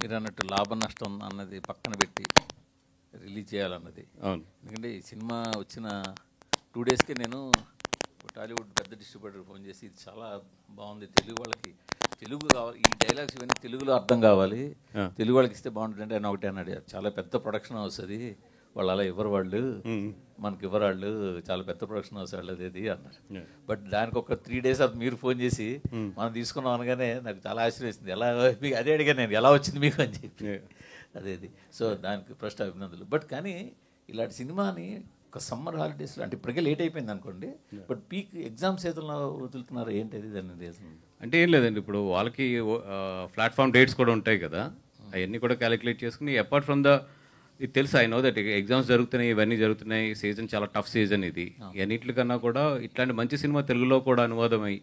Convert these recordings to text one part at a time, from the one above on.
మీరు అన్నట్టు లాభ నష్టం అన్నది పక్కన పెట్టి రిలీజ్ చేయాలన్నది. అవును. ఎందుకంటే ఈ సినిమా వచ్చిన 2 డేస్కే నేను టాలీవుడ్ పెద్ద డిస్ట్రిబ్యూటర్ ఫోన్ చేసి ఇది చాలా బాగుంది, తెలుగు వాళ్ళకి తెలుగు కావాలి, ఈ డైలాగ్స్ ఇవన్నీ తెలుగులో అర్థం కావాలి, తెలుగు వాళ్ళకి ఇస్తే బాగుంటుందంటే ఆయన ఒకటే అన్నాడు, చాలా పెద్ద ప్రొడక్షన్ హౌస్ అది, వాళ్ళు అలా ఇవ్వరు, వాళ్ళు మనకి ఇవ్వరు, వాళ్ళు చాలా పెద్ద ప్రొడక్షన్ హౌస్ వాళ్ళది అది అన్నారు. బట్ దానికి ఒక 3 days మీరు ఫోన్ చేసి మనం తీసుకున్నాం అనగానే నాకు చాలా ఆశ్చర్యం వేసింది. ఎలా మీకు అదే అడిగాను నేను, ఎలా వచ్చింది మీకు అని చెప్పి. అదేది సో దానికి ఫస్ట్ అభినందనలు. బట్ కానీ ఇలాంటి సినిమాని ఒక సమ్మర్ హాలిడేస్లో అంటే ఇప్పటికే లేట్ అయిపోయింది అనుకోండి, బట్ పీక్ ఎగ్జామ్స్ ఏదైనా వదులుతున్నారు ఏంటి దాని రీజన్? అంటే ఏం లేదండి, ఇప్పుడు వాళ్ళకి ప్లాట్ఫామ్ డేట్స్ కూడా ఉంటాయి కదా, అవన్నీ కూడా క్యాలిక్యులేట్ చేసుకుని అపార్ట్ ఫ్రమ్ ద ఇది తెలుసు, ఐ నో దట్ ఎగ్జామ్స్ జరుగుతున్నాయి, ఇవన్నీ జరుగుతున్నాయి, సీజన్ చాలా టఫ్ సీజన్ ఇది, అన్నిటికన్నా కూడా ఇట్లాంటి మంచి సినిమా తెలుగులో కూడా అనువాదమై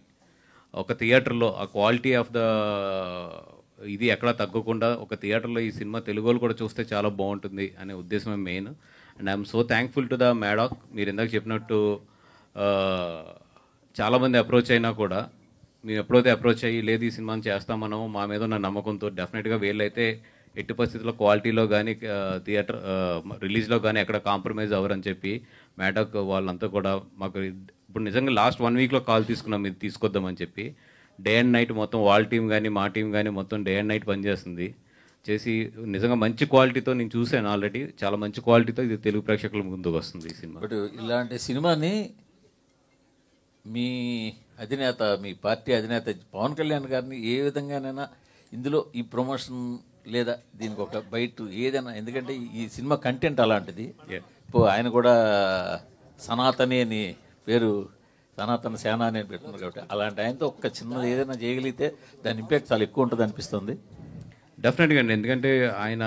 ఒక థియేటర్లో ఆ క్వాలిటీ ఆఫ్ ద ఇది ఎక్కడా తగ్గకుండా ఒక థియేటర్లో ఈ సినిమా తెలుగు వాళ్ళు కూడా చూస్తే చాలా బాగుంటుంది అనే ఉద్దేశమే main. And I'm so thankful to the Maddock. మీరు ఇందాక చెప్పినట్టు చాలామంది అప్రోచ్ అయినా కూడా మేము ఎప్పుడైతే అప్రోచ్ అయ్యి లేదు ఈ సినిమాని చేస్తాం మనం మా మీద ఉన్న నమ్మకంతో డెఫినెట్గా వీళ్ళైతే ఎట్టి పరిస్థితుల్లో క్వాలిటీలో కానీ థియేటర్ రిలీజ్లో కానీ ఎక్కడ కాంప్రమైజ్ అవ్వరని చెప్పి మ్యాడాక్ వాళ్ళంతా కూడా మాకు ఇప్పుడు నిజంగా లాస్ట్ 1 weekలో కాల్ తీసుకున్నాం ఇది తీసుకొద్దామని చెప్పి. డే అండ్ నైట్ మొత్తం వాళ్ళ టీం కానీ మా టీం కానీ మొత్తం డే అండ్ నైట్ పనిచేస్తుంది చేసి నిజంగా మంచి క్వాలిటీతో నేను చూశాను ఆల్రెడీ, చాలా మంచి క్వాలిటీతో ఇది తెలుగు ప్రేక్షకుల ముందుకు వస్తుంది ఈ సినిమా. బట్ ఇలాంటి సినిమాని మీ అధినేత, మీ పార్టీ అధినేత పవన్ కళ్యాణ్ గారిని ఏ విధంగానైనా ఇందులో ఈ ప్రమోషన్ లేదా దీనికి ఒక బయట ఏదైనా, ఎందుకంటే ఈ సినిమా కంటెంట్ అలాంటిది. ఇప్పుడు ఆయన కూడా సనాతని అని పేరు, సనాతన సేన అని పెట్టున్నారు కాబట్టి అలాంటి ఆయనతో ఒక చిన్నది ఏదైనా చేయగలిగితే దాని ఇంపాక్ట్ చాలా ఎక్కువ ఉంటుంది అనిపిస్తుంది. డెఫినెట్గా అండి, ఎందుకంటే ఆయన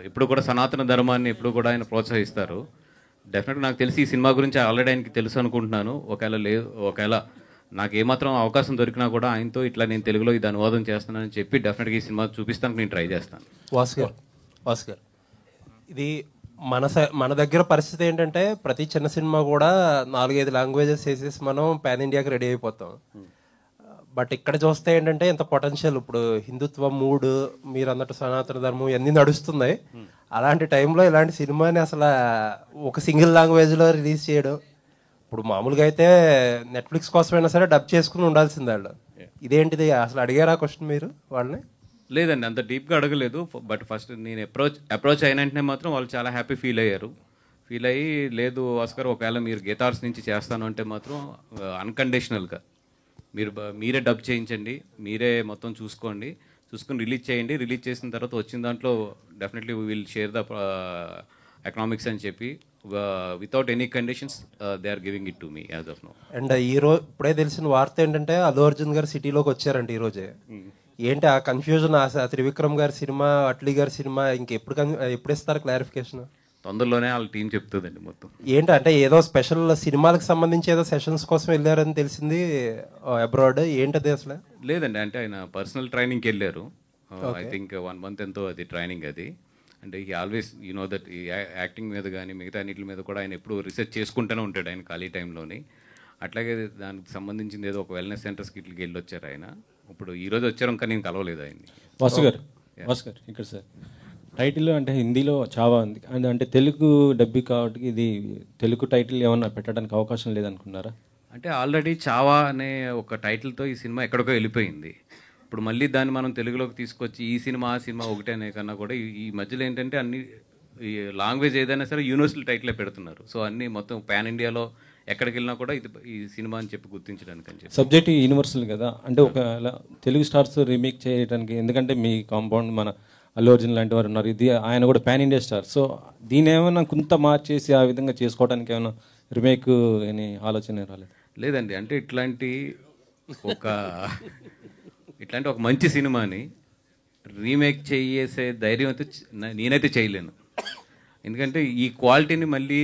ఇప్పుడు కూడా సనాతన ధర్మాన్ని ఎప్పుడు కూడా ఆయన ప్రోత్సహిస్తారు. డెఫినెట్గా నాకు తెలిసి ఈ సినిమా గురించి ఆల్రెడీ ఆయనకి తెలుసు అనుకుంటున్నాను. ఒకవేళ నాకు ఏమాత్రం అవకాశం దొరికినా కూడా ఆయనతో ఇట్లా నేను తెలుగులో ఇది అనువాదం చేస్తున్నానని చెప్పి డెఫినెట్గా ఈ సినిమా చూపిస్తానికి నేను ట్రై చేస్తాను. వాసు గారు ఇది మన దగ్గర పరిస్థితి ఏంటంటే ప్రతి చిన్న సినిమా కూడా 4-5 లాంగ్వేజెస్ వేసేసి మనం పాన్ ఇండియాకి రెడీ అయిపోతాం. బట్ ఇక్కడ చూస్తే ఏంటంటే ఇంత పొటెన్షియల్, ఇప్పుడు హిందుత్వ మూడు మీరు అన్నట్టు సనాతన ధర్మం ఇవన్నీ నడుస్తున్నాయి. అలాంటి టైంలో ఇలాంటి సినిమాని అసలు ఒక సింగిల్ లాంగ్వేజ్లో రిలీజ్ చేయడం, ఇప్పుడు మామూలుగా అయితే నెట్ఫ్లిక్స్ కోసమైనా సరే డబ్ చేసుకుని ఉండాల్సిందే వాళ్ళు. ఇదేంటిది అసలు అడిగారా క్వశ్చన్ మీరు వాళ్ళని? లేదండి, అంత డీప్గా అడగలేదు. బట్ ఫస్ట్ నేను అప్రోచ్ అయిన వెంటనే మాత్రం వాళ్ళు చాలా హ్యాపీ ఫీల్ అయ్యారు. ఫీల్ అయ్యి లేదు ఆస్కర్ ఒకవేళ మీరు గీతార్స్ నుంచి చేస్తాను అంటే మాత్రం అన్కండిషనల్గా మీరే డబ్ చేయించండి, మీరే మొత్తం చూసుకొని రిలీజ్ చేయండి, రిలీజ్ చేసిన తర్వాత వచ్చిన దాంట్లో definitely we will share the economics అని చెప్పి without any conditions they are giving it to me as of now. And ఈరోజు ఇప్పుడే తెలిసిన వార్త ఏంటంటే అల్లు అర్జున్ గారు సిటీలోకి వచ్చారంట ఈరోజే. ఏంటి ఆ కన్ఫ్యూజన్? త్రివిక్రమ్ గారి సినిమా, అట్లీ గారి సినిమా ఎప్పుడు ఇస్తారు క్లారిఫికేషన్? తొందరలోనే వాళ్ళ టీం చెప్తుందండి మొత్తం. ఏంటి అంటే ఏదో స్పెషల్ సినిమాలకు సంబంధించి ఏదో సెషన్స్ కోసం వెళ్ళారని తెలిసింది అబ్రాడ్, ఏంటది అసలు? లేదండి, అంటే ఆయన పర్సనల్ ట్రైనింగ్కి వెళ్ళారు. ఐ థింక్ 1 month ఎంతో అది ట్రైనింగ్ అది. అంటే ఈ ఆల్వేస్ యూ నో దట్ ఈ యాక్టింగ్ మీద కానీ మిగతా అన్నిటి మీద కూడా ఆయన ఎప్పుడు రీసెర్చ్ చేసుకుంటూనే ఉంటాడు ఆయన ఖాళీ టైంలోని. అట్లాగే దానికి సంబంధించింది ఏదో ఒక వెల్నెస్ సెంటర్స్కి ఇట్లకి వెళ్ళి వచ్చారు ఆయన. ఇప్పుడు ఈరోజు వచ్చారు, ఇంకా నేను కలవలేదు ఆయన్ని. వాసు గారు ఇక్కడ సార్ టైటిల్ అంటే హిందీలో చావా ఉంది అంటే తెలుగు డబ్బి కాబట్టి ఇది తెలుగు టైటిల్ ఏమన్నా పెట్టడానికి అవకాశం లేదనుకున్నారా? అంటే ఆల్రెడీ చావా అనే ఒక టైటిల్తో ఈ సినిమా ఎక్కడికో వెళ్ళిపోయింది. ఇప్పుడు మళ్ళీ దాన్ని మనం తెలుగులోకి తీసుకొచ్చి ఈ సినిమా ఆ సినిమా ఒకటే అనే కన్నా కూడా ఈ మధ్యలో ఏంటంటే అన్ని ఈ లాంగ్వేజ్ ఏదైనా సరే యూనివర్సల్ టైటిలే పెడుతున్నారు. సో అన్నీ మొత్తం పాన్ ఇండియాలో ఎక్కడికి వెళ్ళినా కూడా ఇది ఈ సినిమా అని చెప్పి గుర్తించడానికి అని చెప్పి. సబ్జెక్ట్ యూనివర్సల్ కదా, అంటే ఒకవేళ తెలుగు స్టార్స్ రీమేక్ చేయడానికి, ఎందుకంటే మీ కాంపౌండ్ మన అల్లు అర్జున్ లాంటి వారు ఉన్నారు, ఇది ఆయన కూడా పాన్ ఇండియా స్టార్. సో దీని ఏమైనా కొంత మార్చేసి ఆ విధంగా చేసుకోవడానికి ఏమైనా రీమేక్ అని ఆలోచన రాలేదు? లేదండి, అంటే ఇట్లాంటి ఒక మంచి సినిమాని రీమేక్ చేసే ధైర్యం అయితే నేనైతే చేయలేను. ఎందుకంటే ఈ క్వాలిటీని మళ్ళీ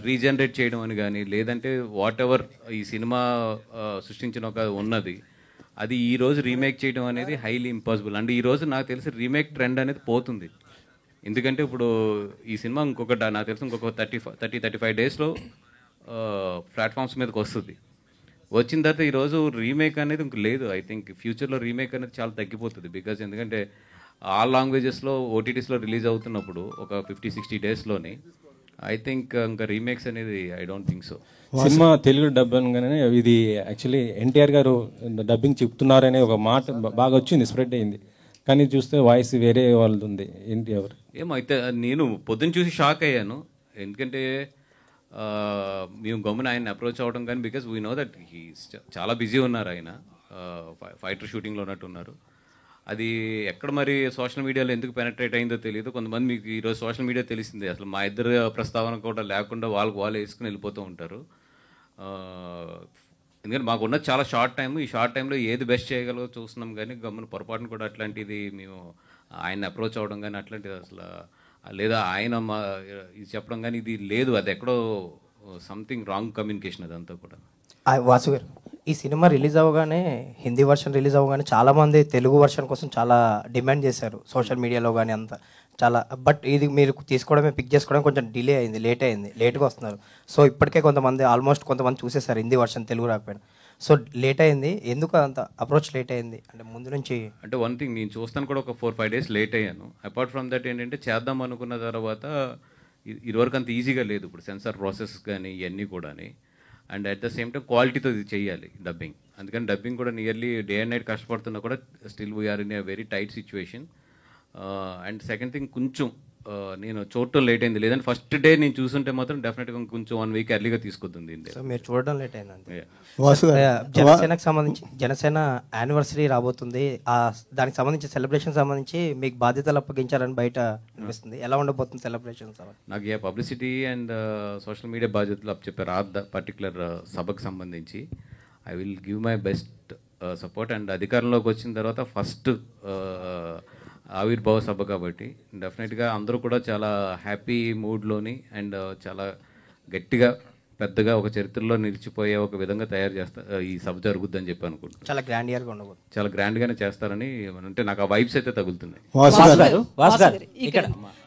రీజనరేట్ చేయడం అని కానీ లేదంటే వాట్ ఎవర్ ఈ సినిమా సృష్టించిన ఒక ఉన్నది అది ఈరోజు రీమేక్ చేయడం అనేది హైలీ ఇంపాసిబుల్. అండ్ ఈరోజు నాకు తెలిసి రీమేక్ ట్రెండ్ అనేది పోతుంది. ఎందుకంటే ఇప్పుడు ఈ సినిమా నాకు తెలిసి ఇంకొక 30-35 డేస్లో ప్లాట్ఫామ్స్ మీదకి వస్తుంది. వచ్చిన తర్వాత ఈరోజు రీమేక్ అనేది ఇంక లేదు. ఐ థింక్ ఫ్యూచర్లో రీమేక్ అనేది చాలా తగ్గిపోతుంది. బికాజ్ ఎందుకంటే ఆల్ లాంగ్వేజెస్లో ఓటీటీస్లో రిలీజ్ అవుతున్నప్పుడు ఒక 50-60 డేస్లోని ఐ థింక్ ఇంకా రీమేక్స్ అనేది I don't think so. Cinema Telugu dub అనగానే ఇది యాక్చువల్లీ ఎన్టీఆర్ గారు డబ్బింగ్ చెప్తున్నారనే ఒక మాట బాగా వచ్చింది, స్ప్రెడ్ అయింది. కానీ చూస్తే వాయిస్ వేరే వాళ్ళది ఉంది. ఏంటి ఎవరు? ఏమైతే నేను పొద్దున్న చూసి షాక్ అయ్యాను. ఎందుకంటే మేము గమ్మున ఆయన అప్రోచ్ అవ్వడం కానీ because we know that he చాలా బిజీ ఉన్నారు ఆయన, ఫైటర్ షూటింగ్లో ఉన్నట్టున్నారు. అది ఎక్కడ మరి సోషల్ మీడియాలో ఎందుకు పెనట్రేట్ అయిందో తెలియదు. కొంతమంది మీకు ఈరోజు సోషల్ మీడియా తెలిసింది, అసలు మా ఇద్దరు ప్రస్తావన కూడా లేకుండా వాళ్ళు వేసుకుని వెళ్ళిపోతూ ఉంటారు. ఎందుకంటే మాకున్న చాలా షార్ట్ టైం, ఈ షార్ట్ టైంలో ఏది బెస్ట్ చేయగలగో చూస్తున్నాం. కానీ గమ్మున పొరపాటును కూడా అట్లాంటిది మేము ఆయన అప్రోచ్ అవ్వడం కానీ అట్లాంటిది అసలు లేదా ఆయన ఇది చెప్పడం కానీ ఇది లేదు. అది ఎక్కడో సంథింగ్ రాంగ్ కమ్యూనికేషన్ అదంతా కూడా. వాసు గారు, ఈ సినిమా రిలీజ్ అవ్వగానే, హిందీ వర్షన్ రిలీజ్ అవ్వగానే చాలామంది తెలుగు వర్షన్ కోసం చాలా డిమాండ్ చేశారు సోషల్ మీడియాలో కానీ అంతా చాలా. బట్ ఇది మీరు తీసుకోవడమే, పిక్ చేసుకోవడం కొంచెం డిలే అయింది, లేట్గా వస్తున్నారు. సో ఇప్పటికే కొంతమంది చూసేశారు హిందీ వర్షన్ తెలుగు రాకపోయినా. సో లేట్ అయింది, ఎందుకు అంత అప్రోచ్ లేట్ అయింది అంటే ముందు నుంచి? అంటే వన్ థింగ్, నేను చూస్తాను కూడా ఒక 4-5 డేస్ లేట్ అయ్యాను. అపార్ట్ ఫ్రమ్ దట్ ఏంటంటే చేద్దాం అనుకున్న తర్వాత ఇదివరకు అంత ఈజీగా లేదు. ఇప్పుడు సెన్సార్ ప్రాసెస్ కానీ ఇవన్నీ కూడా, and at the same time క్వాలిటీతో ఇది చేయాలి డబ్బింగ్. అందుకని డబ్బింగ్ కూడా నియర్లీ డే అండ్ నైట్ కష్టపడుతున్నా కూడా still we are in a very tight situation. And second thing, కొంచెం నేను చూడటం లేట్ అయింది. లేదంటే ఫస్ట్ డే నేను చూస్తుంటే మాత్రం డెఫినెట్గా కొంచెం 1 వీక్ ఎర్లీగా తీసుకొద్ది. సో మీరు చూడడం లేట్ అయింది. జనసేనకు సంబంధించి జనసేన యానివర్సరీ రాబోతుంది, దానికి సంబంధించి సెలబ్రేషన్ సంబంధించి మీకు బాధ్యతలు అప్పగించారని బయట అనిపిస్తుంది. ఎలా ఉండబోతుంది సెలబ్రేషన్? నాకు పబ్లిసిటీ అండ్ సోషల్ మీడియా బాధ్యతలు అప్పచెప్పారు ఆ పర్టికులర్ సభకు సంబంధించి. I will give my best support. And అధికారంలోకి వచ్చిన తర్వాత ఫస్ట్ ఆవిర్భావ సభ కాబట్టి డెఫినెట్గా అందరూ కూడా చాలా హ్యాపీ మూడ్లోని అండ్ చాలా గట్టిగా పెద్దగా ఒక చరిత్రలో నిలిచిపోయే ఒక విధంగా తయారు ఈ సభ జరుగుద్దని చెప్పి అనుకుంటున్నాను. చాలా గ్రాండియర్గా ఉండబోతుంది, చాలా గ్రాండ్గానే చేస్తారని అంటే నాకు ఆ వైబ్స్ అయితే తగులుతున్నాయి.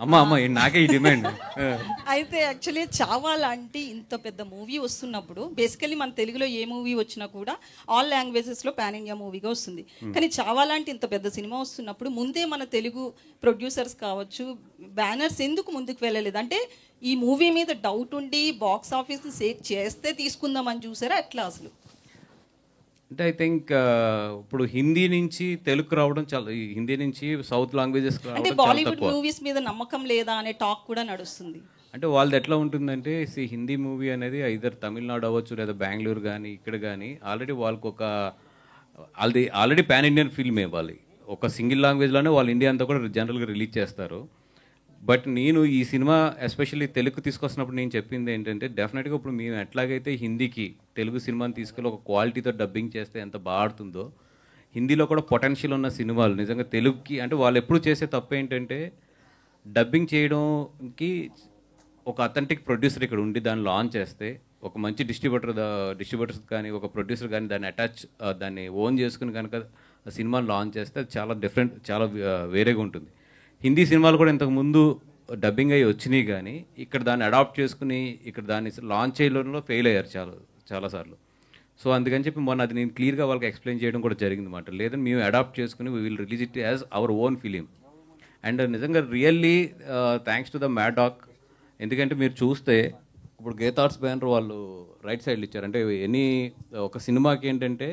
అమ్మ నాకే ఈ డిమాండ్. అయితే యాక్చువల్లీ చావా లాంటి ఇంత పెద్ద మూవీ వస్తున్నప్పుడు బేసికలీ మన తెలుగులో ఏ మూవీ వచ్చినా కూడా ఆల్ లాంగ్వేజెస్లో పాన్ ఇండియా మూవీగా వస్తుంది. కానీ చావా లాంటి ఇంత పెద్ద సినిమా వస్తున్నప్పుడు ముందే మన తెలుగు ప్రొడ్యూసర్స్ కావచ్చు, బ్యానర్స్ ఎందుకు ముందుకు వెళ్ళలేదు? అంటే ఈ మూవీ మీద డౌట్ ఉండి బాక్స్ ఆఫీస్ సేవ్ చేస్తే తీసుకుందామని చూసారా ఎట్లా అసలు? అంటే ఐ థింక్ ఇప్పుడు హిందీ నుంచి తెలుగు రావడం చాలా, హిందీ నుంచి సౌత్ లాంగ్వేజెస్ అంటే బాలీవుడ్ మూవీస్ మీద నమ్మకం లేదా అనే టాక్ కూడా నడుస్తుంది. అంటే వాళ్ళది ఎట్లా ఉంటుందంటే హిందీ మూవీ అనేది ఐదర్ తమిళనాడు అవ్వచ్చు లేదా బెంగళూరు కానీ ఇక్కడ కానీ ఆల్రెడీ వాళ్ళకి ఆల్రెడీ పాన్ ఇండియన్ ఫిల్మ్ ఇవ్వాలి. ఒక సింగిల్ లాంగ్వేజ్లోనే వాళ్ళు ఇండియా అంతా కూడా జనరల్గా రిలీజ్ చేస్తారు. బట్ నేను ఈ సినిమా ఎస్పెషల్లీ తెలుగు తీసుకొస్తున్నప్పుడు నేను చెప్పింది ఏంటంటే డెఫినెట్గా ఇప్పుడు మేము ఎట్లాగైతే హిందీకి తెలుగు సినిమాని తీసుకెళ్ళి ఒక క్వాలిటీతో డబ్బింగ్ చేస్తే ఎంత బాగుంటుందో, హిందీలో కూడా పొటెన్షియల్ ఉన్న సినిమాలు నిజంగా తెలుగుకి, అంటే వాళ్ళు ఎప్పుడు చేసే తప్పు ఏంటంటే డబ్బింగ్ చేయడంకి ఒక అథెంటిక్ ప్రొడ్యూసర్ ఇక్కడ ఉండి దాన్ని లాంచ్ చేస్తే, ఒక మంచి డిస్ట్రిబ్యూటర్స్ కానీ ఒక ప్రొడ్యూసర్ కానీ దాన్ని ఓన్ చేసుకుని కనుక సినిమాని లాంచ్ చేస్తే అది చాలా డిఫరెంట్, చాలా వేరేగా ఉంటుంది. హిందీ సినిమాలు కూడా ఇంతకుముందు డబ్బింగ్ అయ్యి వచ్చినాయి కానీ ఇక్కడ దాన్ని అడాప్ట్ చేసుకుని ఇక్కడ దాన్ని లాంచ్ చేయడంలో ఫెయిల్ అయ్యారు చాలాసార్లు. సో అందుకని చెప్పి మొన్న అది నేను క్లియర్గా వాళ్ళకి ఎక్స్ప్లెయిన్ చేయడం కూడా జరిగింది అన్నమాట. లేదని మేము అడాప్ట్ చేసుకుని we will release it as our own film. And నిజంగా really thanks to the Maddock. ఎందుకంటే మీరు చూస్తే ఇప్పుడు గీతార్ట్స్ బ్యానర్ వాళ్ళు రైట్ సైడ్లు ఇచ్చారు. అంటే ఒక సినిమాకి ఏంటంటే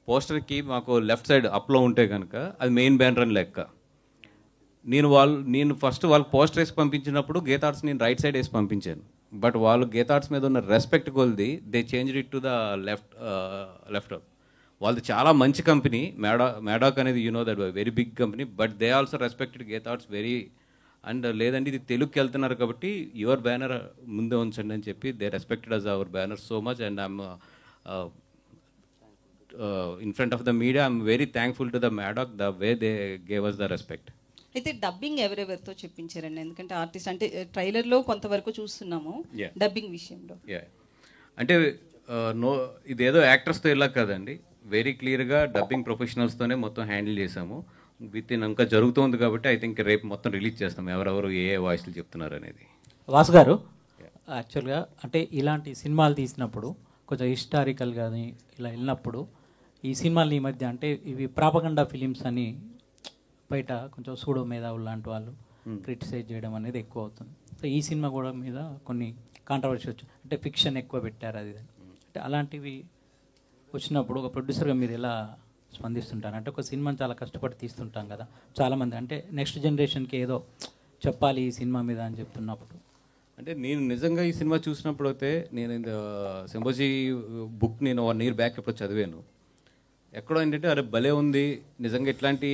పోస్టర్కి మాకు లెఫ్ట్ సైడ్ అప్లో ఉంటే కనుక అది మెయిన్ బ్యానర్ అని లెక్క. నేను ఫస్ట్ వాళ్ళకి పోస్టర్ వేసి పంపించినప్పుడు గీతార్ట్స్ నేను రైట్ సైడ్ వేసి పంపించాను. బట్ వాళ్ళు గీతార్ట్స్ మీద ఉన్న రెస్పెక్ట్ కొలిది they change it to the left. వాళ్ళది చాలా మంచి కంపెనీ మ్యాడాక్ అనేది, you know that very big company. But they also respected Geetha Arts very. And లేదంటే ఇది తెలుగుకి వెళ్తున్నారు కాబట్టి యువర్ బ్యానర్ ముందే ఉంచండి అని చెప్పి they respected us our banner so much. And I'm in front of the media I'm very thankful to the Maddock the way they gave us the respect. అయితే డబ్బింగ్ ఎవరెవరితో చెప్పించారండి? ఎందుకంటే ఆర్టిస్ట్ అంటే ట్రైలర్లో కొంతవరకు చూస్తున్నాము డబ్బింగ్ విషయంలో. అంటే ఇదేదో యాక్టర్స్తో ఇలా కదండి, వెరీ క్లియర్గా డబ్బింగ్ ప్రొఫెషనల్స్తోనే మొత్తం హ్యాండిల్ చేసాము. ఇంకా జరుగుతుంది కాబట్టి ఐ థింక్ రేపు మొత్తం రిలీజ్ చేస్తాం ఎవరెవరు ఏ వాయిస్లు చెప్తున్నారు అనేది. వాసు గారు, యాక్చువల్గా అంటే ఇలాంటి సినిమాలు తీసినప్పుడు కొంచెం హిస్టారికల్ కానీ ఇలా వెళ్ళినప్పుడు ఈ సినిమాలు ఈ మధ్య అంటే ఇవి ప్రాపగండా ఫిలిమ్స్ అని బయట కొంచెం సూడో మేధావులు లాంటి వాళ్ళు క్రిటిసైజ్ చేయడం అనేది ఎక్కువ అవుతుంది. సో ఈ సినిమా కూడా మీద కొన్ని కాంట్రవర్సీ వచ్చు, అంటే ఫిక్షన్ ఎక్కువ పెట్టారు అది ఇది. అంటే అలాంటివి వచ్చినప్పుడు ఒక ప్రొడ్యూసర్గా మీరు ఎలా స్పందిస్తుంటారు? అంటే ఒక సినిమాని చాలా కష్టపడి తీస్తుంటాం కదా చాలామంది, అంటే నెక్స్ట్ జనరేషన్కి ఏదో చెప్పాలి ఈ సినిమా మీద అని చెప్తున్నప్పుడు. అంటే నేను నిజంగా ఈ సినిమా చూసినప్పుడు అయితే నేను సింబోజీ బుక్ నేను 1 year బ్యాక్ ఎప్పుడు చదివాను. ఎక్కడో ఏంటంటే అరే భలే ఉంది నిజంగా, ఇట్లాంటి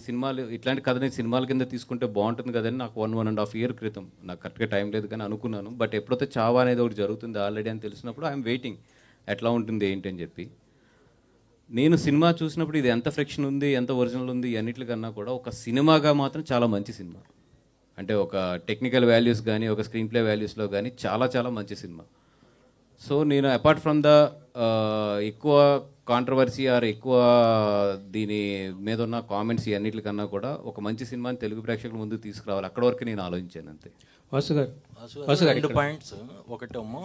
సినిమాలు ఇట్లాంటి కథని సినిమాల కింద తీసుకుంటే బాగుంటుంది కదని నాకు 1.5 year క్రితం, నాకు కరెక్ట్గా టైం లేదు కానీ అనుకున్నాను. బట్ ఎప్పుడైతే చావా అనేది ఒకటి జరుగుతుంది ఆల్రెడీ అని తెలిసినప్పుడు ఐఎమ్ వెయిటింగ్ ఎట్లా ఉంటుంది ఏంటి అని చెప్పి. నేను సినిమా చూసినప్పుడు ఇది ఎంత ఫ్రిక్షన్ ఉంది, ఎంత ఒరిజినల్ ఉంది అన్నిటికన్నా కూడా ఒక సినిమాగా మాత్రం చాలా మంచి సినిమా. అంటే ఒక టెక్నికల్ వాల్యూస్ కానీ ఒక స్క్రీన్ ప్లే వాల్యూస్లో కానీ చాలా చాలా మంచి సినిమా. సో నేను అపార్ట్ ఫ్రమ్ ద ఎక్కువ కాంట్రవర్సీ ఆర్ ఎక్కువ దీని మీద ఉన్న కామెంట్స్ అన్నిటికన్నా కూడా ఒక మంచి సినిమాని తెలుగు ప్రేక్షకుల ముందుకు తీసుకురావాలి, అక్కడ వరకు నేను ఆలోచించాను అంతే. వాసు గారు 2 పాయింట్స్. ఒకటేమో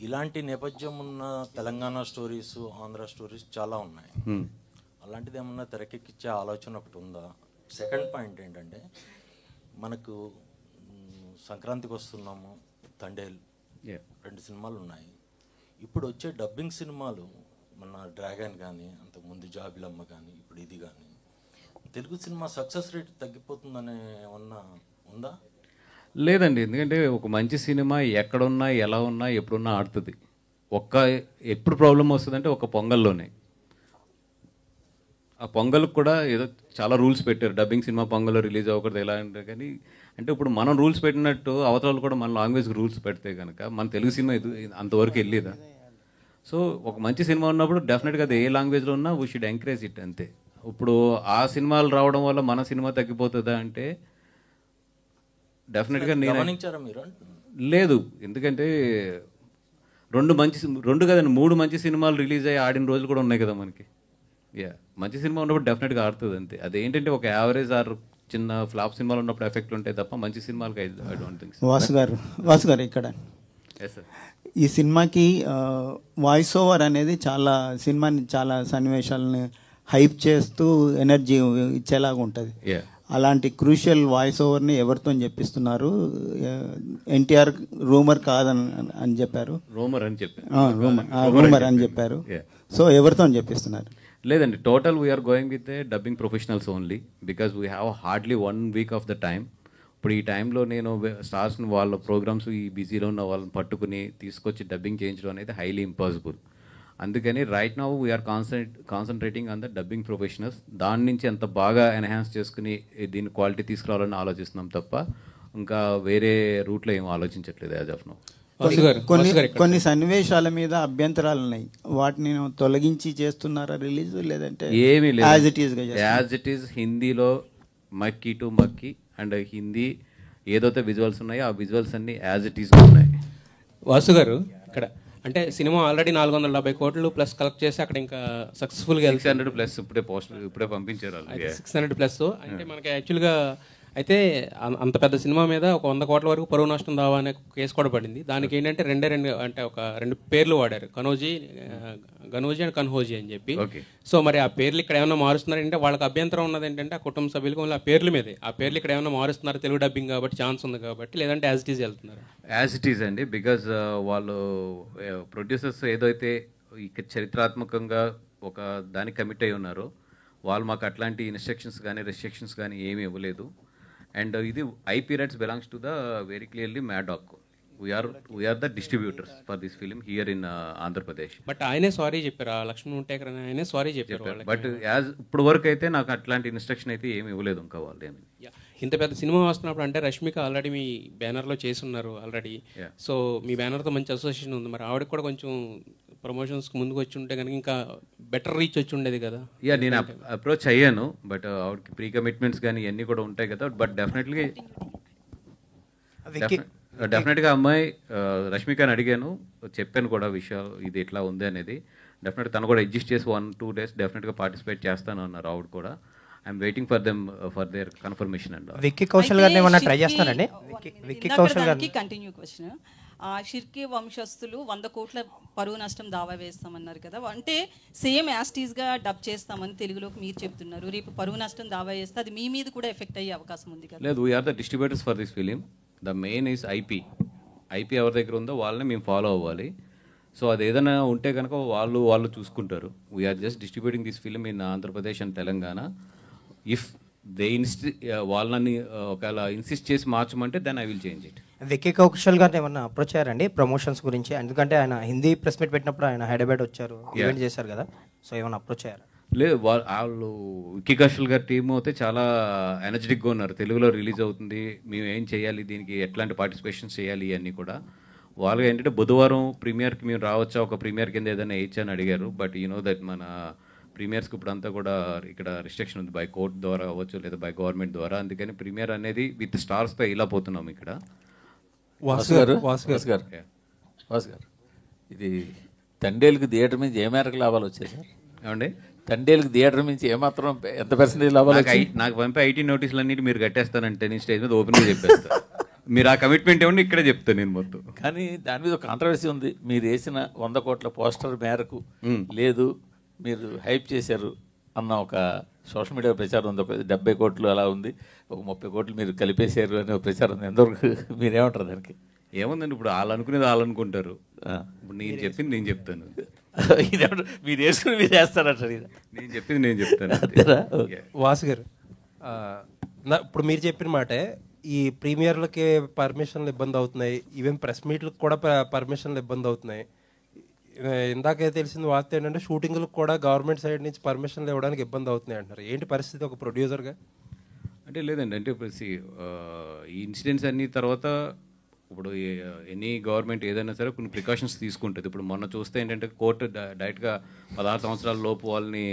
ఇలాంటి నేపథ్యం ఉన్న తెలంగాణ స్టోరీస్, ఆంధ్ర స్టోరీస్ చాలా ఉన్నాయి. అలాంటిది ఏమన్నా తెరకెక్కించే ఆలోచన ఒకటి ఉందా? సెకండ్ పాయింట్ ఏంటంటే మనకు సంక్రాంతికి వస్తున్నాము, తండేల్ 2 సినిమాలు ఉన్నాయి. ఇప్పుడు వచ్చే డబ్బింగ్ సినిమాలు మన డ్రాగన్ కానీ అంతకుముందు జాబిలమ్మ కానీ ఇప్పుడు ఇది కానీ తెలుగు సినిమా సక్సెస్ రేట్ తగ్గిపోతుందనే ఏమన్నా ఉందా? లేదండి, ఎందుకంటే ఒక మంచి సినిమా ఎక్కడున్నా ఎలా ఉన్నా ఎప్పుడున్నా ఆడుతుంది. ఎప్పుడు ప్రాబ్లం వస్తుందంటే ఒక పొంగల్లోనే. ఆ పొంగల్కి కూడా ఏదో చాలా రూల్స్ పెట్టారు, డబ్బింగ్ సినిమా పొంగల్లో రిలీజ్ అవ్వకూడదు ఎలా అంటే. కానీ అంటే ఇప్పుడు మనం రూల్స్ పెట్టినట్టు అవతరాలు కూడా మన లాంగ్వేజ్కి రూల్స్ పెడితే కనుక మన తెలుగు సినిమా అంతవరకు వెళ్ళేదా? సో ఒక మంచి సినిమా ఉన్నప్పుడు డెఫినెట్గా అది ఏ లాంగ్వేజ్లో ఉన్నా వీ షుడ్ ఎంకరేజ్ ఇట్ అంతే. ఇప్పుడు ఆ సినిమాలు రావడం వల్ల మన సినిమా తగ్గిపోతుందా అంటే డెఫినెట్గా గమనించారా మీరు? లేదు, ఎందుకంటే 2 కదండి 3 మంచి సినిమాలు రిలీజ్ అయ్యి ఆడిన రోజులు కూడా ఉన్నాయి కదా మనకి. మంచి సినిమా ఉన్నప్పుడు డెఫినెట్గా ఆడుతుంది అంతే. అదేంటంటే ఒక యావరేజ్ ఆర్ చిన్న ఫ్లాప్ సినిమాలు ఉన్నప్పుడు ఎఫెక్ట్ ఉంటాయి తప్ప మంచి సినిమాలకి ఐ డోంట్ థింక్. వాసు గారు ఇక్కడ ఈ సినిమాకి వాయిస్ ఓవర్ అనేది చాలా సినిమాని చాలా సన్నివేశాలని హైప్ చేస్తూ ఎనర్జీ ఇచ్చేలాగా ఉంటుంది. అలాంటి క్రూషియల్ వాయిస్ ఓవర్ని ఎవరితో చెప్పిస్తున్నారు? ఎన్టీఆర్ రూమర్ కాదని అని చెప్పారు, రూమర్ అని చెప్పారు. సో ఎవరితో చెప్పిస్తున్నారు? లేదండి, total we're going with dubbing professionals only because we have hardly 1 week of the time. ఇప్పుడు ఈ టైంలో నేను స్టార్స్ని వాళ్ళ ప్రోగ్రామ్స్ ఈ బిజీలో ఉన్న వాళ్ళని పట్టుకుని తీసుకొచ్చి డబ్బింగ్ చేయించడం అనేది హైలీ ఇంపాసిబుల్. అందుకని right now we're concentrating on the dubbing professionals. దాని నుంచి ఎంత బాగా ఎన్హాన్స్ చేసుకుని దీని క్వాలిటీ తీసుకురావాలని ఆలోచిస్తున్నాం తప్ప ఇంకా వేరే రూట్లో ఏం ఆలోచించట్లేదు యాజ్ ఆఫ్ నౌ. కొన్ని సన్నివేశాల మీద అభ్యంతరాలు ఉన్నాయి, వాటిని తొలగించి చేస్తున్నారా రిలీజ్? లేదంటే ఏమీ లేదు, యాజ్ ఇట్ ఈస్ హిందీలో మక్కీ టు మక్కీ అండ్ హిందీ ఏదైతే విజువల్స్ ఉన్నాయో ఆ విజువల్స్ అన్ని యాజ్ ఇట్ ఈస్ ఉన్నాయి. వాసు గారు ఇక్కడ అంటే సినిమా ఆల్రెడీ 470 కోట్లు ప్లస్ కలెక్ట్ చేసి అక్కడ ఇంకా సక్సెస్ఫుల్గా 600 ప్లస్ ఇప్పుడే పంపించారు. 600 ప్లస్ అంటే మనకి యాక్చువల్గా అయితే అంత పెద్ద సినిమా మీద ఒక 100 కోట్ల వరకు పరువు నష్టం దావా అనే కేసు కూడా పడింది. దానికి ఏంటంటే ఒక 2 పేర్లు వాడారు, గనోజీ అండ్ కన్హోజీ అని చెప్పి. సో మరి ఆ పేర్లు ఇక్కడ ఏమైనా మారుస్తున్నారంటే వాళ్ళకి అభ్యంతరం ఉన్నది ఏంటంటే ఆ కుటుంబ సభ్యులకు ఆ పేర్ల మీదే, ఆ పేర్లు ఇక్కడ ఏమైనా మారుస్తున్నారు తెలుగు డబ్బింగ్ కాబట్టి ఛాన్స్ ఉంది కాబట్టి, లేదంటే యాజ్ ఇట్ ఈజ్ వెళ్తున్నారు? యాజ్ ఇట్ ఈజ్ అండి, బికాజ్ వాళ్ళు ప్రొడ్యూసర్స్ ఏదైతే చరిత్రాత్మకంగా ఒక దానికి కమిట్ అయి ఉన్నారో వాళ్ళు మాకు అట్లాంటి ఇన్స్ట్రక్షన్స్ కానీ రెస్ట్రిక్షన్స్ కానీ ఏమీ ఇవ్వలేదు. అండ్ ఇది IP rights belongs to the very clearly Maddock. We are the distributors for this film here in Andhra Pradesh. But ఆయనే సారీ చెప్పారు, లక్ష్మణ్ ఉంటేకర్ ఆయనే సారీ చెప్పారు. బట్ ఇప్పుడు వరకు అయితే నాకు అట్లాంటి ఇన్స్ట్రక్షన్ అయితే ఏమి ఇవ్వలేదు ఇంకా వాళ్ళు ఏమి. ఇంత పెద్ద సినిమా వస్తున్నప్పుడు అంటే రష్మిక ఆల్రెడీ మీ బ్యానర్లో చేస్తున్నారు ఆల్రెడీ. సో మీ బ్యానర్తో మంచి అసోసియేషన్ ఉంది, మరి ఆవిడకి కూడా కొంచెం ప్రమోషన్స్కి ముందుకు వచ్చి ఉంటే కనుక ఇంకా బెటర్ రీచ్ వచ్చి ఉండేది కదా. నేను అప్రోచ్ అయ్యాను, బట్ ఆవిడకి ప్రీ కమిట్మెంట్స్ కానీ ఇవన్నీ కూడా ఉంటాయి కదా. బట్ డెఫినెట్గా అమ్మాయి రష్మికని అడిగాను, చెప్పాను కూడా విషయాలు ఇది ఎట్లా ఉంది అనేది. డెఫినెట్గా తను కూడా అడ్జస్ట్ చేసి 1-2 days డెఫినెట్గా పార్టిసిపేట్ చేస్తాను అన్నారు ఆవిడ కూడా. I'm waiting for them for their confirmation. And Vicky Kaushal గారిని ఏమన్నా ట్రై చేస్తారండి? విక్కీ కౌశల్ గారికి కంటిన్యూ క్వశ్చన్. షిర్కే వంశస్థులు 100 కోట్ల పరువు నష్టం దావా వేస్తామన్నారు కదా, అంటే సేమ్ యాస్టీస్గా డబ్ చేస్తామని తెలుగులోకి మీరు చెప్తున్నారు. రేపు పరువు నష్టం దావా చేస్తే అది మీ మీద కూడా ఎఫెక్ట్ అయ్యే అవకాశం ఉంది కదా? లేదు, we're the distributors for this film. The main is IP. IP ఎవరి దగ్గర ఉందో వాళ్ళని మేము ఫాలో అవ్వాలి. సో అది ఏదైనా ఉంటే కనుక వాళ్ళు చూసుకుంటారు. We are just distributing this film in Andhra Pradesh and Telangana. If they వాళ్ళని ఒకవేళ ఇన్సిస్ట్ చేసి మార్చమంటే then I will change it. Vicky Kaushal గారిని ఏమన్నా అప్రోచ్ అయ్యారండి ప్రమోషన్స్ గురించి? ఎందుకంటే ఆయన హిందీ ప్రెస్ మీట్ పెట్టినప్పుడు ఆయన హైదరాబాద్ వచ్చారు, ఈవెంట్ చేశారు కదా, సో ఏమైనా అప్రోచ్ అయ్యారా? లేదు, వాళ్ళు విక్కీ కౌశల్ గారి టీమ్ అయితే చాలా ఎనర్జెటిక్గా ఉన్నారు. తెలుగులో రిలీజ్ అవుతుంది, మేము ఏం చేయాలి, దీనికి ఎట్లాంటి పార్టిసిపేషన్స్ చేయాలి ఇవన్నీ కూడా. వాళ్ళు ఏంటంటే బుధవారం ప్రీమియర్కి మేము రావచ్చా, ఒక ప్రీమియర్ కింద ఏదైనా వేయచ్చా అని అడిగారు. బట్ యూ నో దట్ మన ప్రీమియర్స్కి ఇప్పుడు అంతా కూడా ఇక్కడ రిస్ట్రిక్షన్ ఉంది, బై కోర్ట్ ద్వారా అవ్వచ్చు లేదా బై గవర్నమెంట్ ద్వారా. అందుకని ప్రీమియర్ అనేది విత్ స్టార్స్తో ఇలా పోతున్నాం ఇక్కడ. వాసు గారు ఇది తండేలుకి థియేటర్ నుంచి ఏ మేరకు లాభాలు వచ్చాయి సార్? ఏమండి, తండేలుకి థియేటర్ నుంచి ఏమాత్రం ఎంత పర్సెంటేజ్ లాభాలు? నాకు పంపే ఐటీ నోటీసులు అన్నిటి మీరు కట్టేస్తానంటే నేను స్టేజ్ మీద ఓపెన్గా చెప్పేస్తాను. మీరు ఆ కమిట్మెంట్ ఏమన్నా ఇక్కడే చెప్తాను నేను మొత్తం. కానీ దాని మీద ఒక కాంట్రవర్సీ ఉంది. మీరు వేసిన 100 కోట్ల పోస్టర్ మేరకు లేదు, మీరు హైప్ చేశారు అన్న ఒక సోషల్ మీడియా ప్రచారం ఉంది. ఒక 70 కోట్లు అలా ఉంది, ఒక 30 కోట్లు మీరు కలిపేశారు అనే ఒక ప్రచారం ఉంది. ఎంతవరకు మీరేమంటారు దానికి? ఏముందండి, ఇప్పుడు వాళ్ళు అనుకునేది వాళ్ళు అనుకుంటారు. ఇప్పుడు నేను చెప్పింది నేను చెప్తాను. మీరు వేసుకుని మీరు వేస్తారంటారు. నేను చెప్పింది నేను చెప్తాను. వాసు గారు, ఇప్పుడు మీరు చెప్పిన మాటే ఈ ప్రీమియర్లకి పర్మిషన్లు ఇబ్బంది అవుతున్నాయి, ఈవెన్ ప్రెస్ మీట్లకు కూడా పర్మిషన్లు ఇబ్బంది అవుతున్నాయి. ఇందాకే తెలిసింది వార్త ఏంటంటే షూటింగ్లకు కూడా గవర్నమెంట్ సైడ్ నుంచి పర్మిషన్లు ఇవ్వడానికి ఇబ్బంది అవుతున్నాయి అంటున్నారు. ఏంటి పరిస్థితి ఒక ప్రొడ్యూసర్గా? అంటే లేదండి, అంటే ఈ ఇన్సిడెంట్స్ అన్ని తర్వాత ఇప్పుడు ఎనీ గవర్నమెంట్ ఏదైనా సరే కొన్ని ప్రికాషన్స్ తీసుకుంటుంది. ఇప్పుడు మొన్న చూస్తే ఏంటంటే కోర్టు డైరెక్ట్గా 16 సంవత్సరాల లోపు వాళ్ళని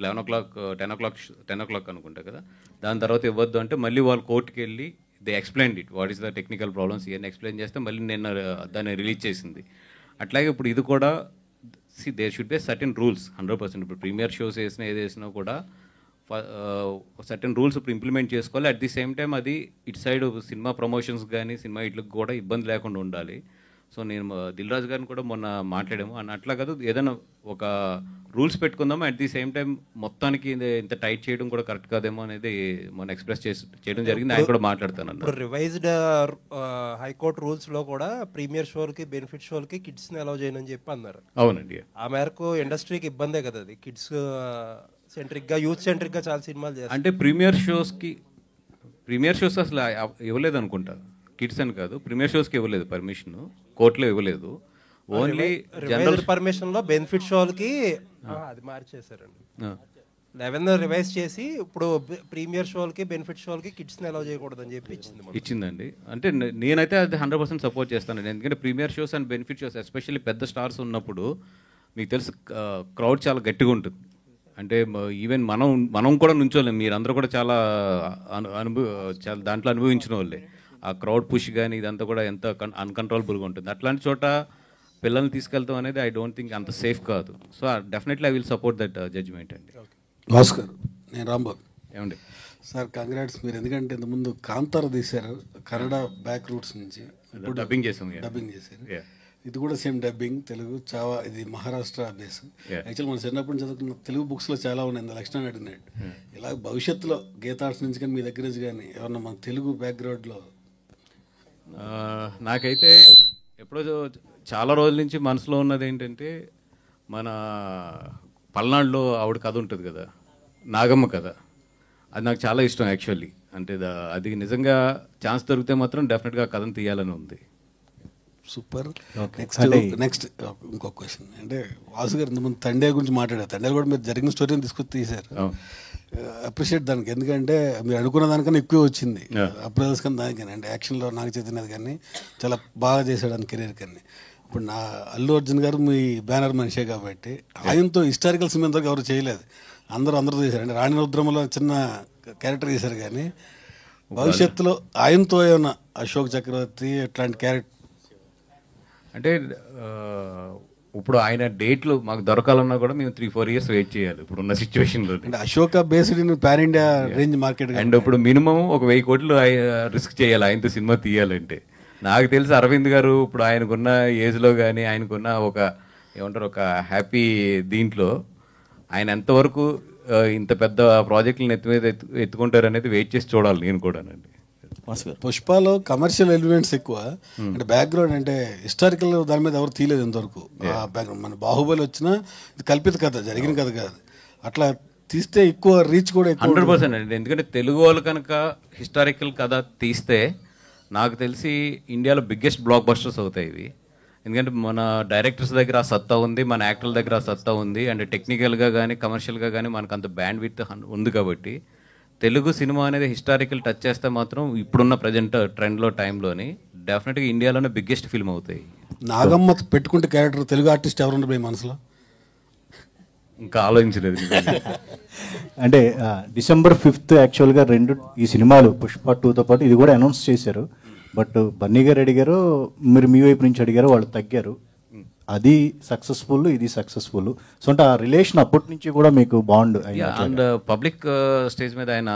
11 o'clock 10 o'clock అనుకుంటా కదా, దాని తర్వాత ఇవ్వద్దు అంటే మళ్ళీ వాళ్ళు కోర్టుకి వెళ్ళి they explain it what is the technical problems ఇవన్నీ ఎక్స్ప్లెయిన్ చేస్తే మళ్ళీ నిన్న దాన్ని రిలీజ్ చేసింది. అట్లాగే ఇప్పుడు ఇది కూడా there should be certain rules 100%. ఇప్పుడు ప్రీమియర్ షోస్ వేసినా ఏది వేసినా కూడా సర్టెన్ రూల్స్ ఇప్పుడు ఇంప్లిమెంట్ చేసుకోవాలి. అట్ ది సేమ్ టైం అది ఇటు సైడ్ సినిమా ప్రమోషన్స్ కానీ సినిమా ఇట్లకు కూడా ఇబ్బంది లేకుండా ఉండాలి. సో నేను దిల్ రాజు గారిని కూడా మొన్న మాట్లాడాము అని అట్లా కాదు, ఏదైనా ఒక రూల్స్ పెట్టుకుందాము. అట్ ది సేమ్ టైం మొత్తానికి ఇంత టైట్ చేయడం కూడా కరెక్ట్ కాదేమో అనేది మొన్న ఎక్స్ప్రెస్ చేయడం జరిగింది. ఆయన కూడా మాట్లాడతాను. ఇప్పుడు రివైజ్డ్ హైకోర్టు రూల్స్ లో కూడా ప్రీమియర్ షోలకి బెనిఫిట్ షోలకి కిడ్స్ ని అలౌ చేయనని చెప్పి అన్నారు. అవునండి, ఆ మేరకు ఇండస్ట్రీకి ఇబ్బందే కదా అది. కిడ్స్ సెంట్రిక్ గా యూత్ సెంట్రిక్ గా చాలా సినిమాలు చేస్తారు. అంటే ప్రీమియర్ షోస్ అసలు ఇవ్వలేదు అనుకుంటా, కిడ్స్ అని కాదు, ప్రీమియర్ షోస్కి ఇవ్వలేదు పర్మిషన్, కోర్టులో ఇవ్వలేదు. ఓన్లీ జనరల్ పర్మిషన్ లో బెనిఫిట్ షోలకి అది మార్చేశారండి. 11 రివైజ్ చేసి ఇప్పుడు ప్రీమియర్ షోలకి బెనిఫిట్ షోలకి కిడ్స్ ని అలౌ చేయకూడదని చెప్పి ఇచ్చిందండి. అంటే నేనైతే అది 100% సపోర్ట్ చేస్తానండి. ఎందుకంటే premier shows and benefit shows especially పెద్ద స్టార్స్ ఉన్నప్పుడు మీకు తెలుసు క్రౌడ్ చాలా గట్టిగా ఉంటుంది. అంటే ఈవెన్ మనం కూడా నుంచోలేం, మీరందరూ కూడా చాలా చాలా దాంట్లో అనుభవించిన వాళ్ళే. ఆ క్రౌడ్ పుష్ కానీ ఇదంతా కూడా ఎంత అన్కంట్రోలబుల్గా ఉంటుంది. అట్లాంటి చోట పిల్లల్ని తీసుకెళ్తాం అనేది ఐ డోంట్ థింక్ అంత సేఫ్ కాదు. So definitely I will support that judgement అండి. భాస్కర్, నేను రాంబాబు. ఏమండి సార్, కంగ్రాట్స్. మీరు ఎందుకంటే ఇంతకుముందు కాంతార తీశారు కన్నడ బ్యాక్ రూట్స్ నుంచి, డబ్బింగ్ చేసాం. ఇది కూడా సేమ్ డబ్బింగ్ తెలుగు చావా, ఇది మహారాష్ట్ర బేస్. యాక్చువల్ మనం చిన్నప్పుడు చదువుకున్న తెలుగు బుక్స్లో చాలా ఉన్నాయి. లక్ష్మణ్ అడిగినట్టు ఇలా భవిష్యత్తులో గీతార్ట్స్ నుంచి కానీ మీ దగ్గర నుంచి కానీ ఏమన్నా మన తెలుగు బ్యాక్గ్రౌండ్లో? నాకైతే ఎప్పుడో చాలా రోజుల నుంచి మనసులో ఉన్నది ఏంటంటే మన పల్నాడులో ఆవిడ కథ ఉంటుంది కదా, నాగమ్మ కథ. అది నాకు చాలా ఇష్టం యాక్చువల్లీ. అంటే అది నిజంగా ఛాన్స్ దొరికితే మాత్రం డెఫినెట్గా కథను తీయాలని ఉంది. సూపర్. నెక్స్ట్ ఇంకొక క్వశ్చన్. అంటే వాసు గారు ఇంతకుముందు తండే గురించి మాట్లాడారు. తండేలు కూడా మీరు జరిగిన స్టోరీని తీసుకొచ్చి తీశారు. అప్రిషియేట్ దానికి, ఎందుకంటే మీరు అనుకున్న దానికన్నా ఎక్కువ వచ్చింది. అప్రైజల్స్ కానీ దానికని, అంటే యాక్షన్లో నాకు చెందినది కానీ చాలా బాగా చేశాడు అని కెరీర్ కానీ. ఇప్పుడు నా అల్లు అర్జున్ గారు మీ బ్యానర్ మనిషే కాబట్టి ఆయనతో హిస్టారికల్ సినిమా ఎంతవరకు ఎవరు చేయలేదు. అందరూ చేశారు. అంటే రాణి రుద్రమలో చిన్న క్యారెక్టర్ చేశారు కానీ భవిష్యత్తులో ఆయనతో ఏమన్నా అశోక్ చక్రవర్తి అట్లాంటి క్యారెక్టర్? అంటే ఇప్పుడు ఆయన డేట్లు మాకు దొరకాలన్నా కూడా మేము 3-4 years వెయిట్ చేయాలి ఇప్పుడున్న సిచ్యువేషన్లో. అంటే Ashoka based in pan India range market. And ఇప్పుడు మినిమం ఒక 1000 కోట్లు రిస్క్ చేయాలి ఆయనతో సినిమా తీయాలంటే. నాకు తెలిసి అరవింద్ గారు ఇప్పుడు ఆయనకున్న ఏజ్లో కానీ ఆయనకున్న ఒక ఏమంటారు ఒక హ్యాపీ దీంట్లో ఆయన ఎంతవరకు ఇంత పెద్ద ప్రాజెక్టులను ఎత్తి మీద ఎత్తుకుంటారు అనేది వెయిట్ చేసి చూడాలి నేను కూడానండి. పుష్పలో కమర్షియల్ ఎలిమెంట్స్ ఎక్కువ, అంటే బ్యాక్గ్రౌండ్ అంటే హిస్టారికల్ దాని మీద ఎవరు తీయలేదు ఇంతవరకు. బ్యాక్గ్రౌండ్ మన బాహుబలి వచ్చినా ఇది కల్పిత కథ, జరిగిన కథ కాదు. అట్లా తీస్తే ఎక్కువ రీచ్ కూడా 100% అండి. ఎందుకంటే తెలుగు వాళ్ళు కనుక హిస్టారికల్ కథ తీస్తే నాకు తెలిసి ఇండియాలో బిగ్గెస్ట్ బ్లాక్ బస్టర్స్ అవుతాయి ఇవి. ఎందుకంటే మన డైరెక్టర్స్ దగ్గర ఆ సత్తా ఉంది, మన యాక్టర్ల దగ్గర ఆ సత్తా ఉంది, అండ్ టెక్నికల్గా కానీ కమర్షియల్గా కానీ మనకు అంత బ్యాండ్ విత్ ఉంది. కాబట్టి తెలుగు సినిమా అనేది హిస్టారికల్ టచ్ చేస్తే మాత్రం ఇప్పుడున్న ప్రజెంట్ ట్రెండ్లో టైంలోని డెఫినెట్గా ఇండియాలోనే బిగ్గెస్ట్ ఫిల్మ్ అవుతాయి. నాగమ్మ పెట్టుకుంటే క్యారెక్టర్ తెలుగు ఆర్టిస్ట్ ఎవరుండే మీ మనసులో? ఇంకా ఆలోచించలేదు. అంటే December 5th యాక్చువల్గా ఈ సినిమాలు పుష్ప 2తో పాటు ఇది కూడా అనౌన్స్ చేశారు. బట్ బన్నీ గారు అడిగారు, మీరు మీ వైపు నుంచి అడిగారు, వాళ్ళు తగ్గారు. అది సక్సెస్ఫుల్, ఇది సక్సెస్ఫుల్. సో అంటే ఆ రిలేషన్ అప్పటి నుంచి కూడా మీకు బాండ్. అండ్ పబ్లిక్ స్టేజ్ మీద ఆయన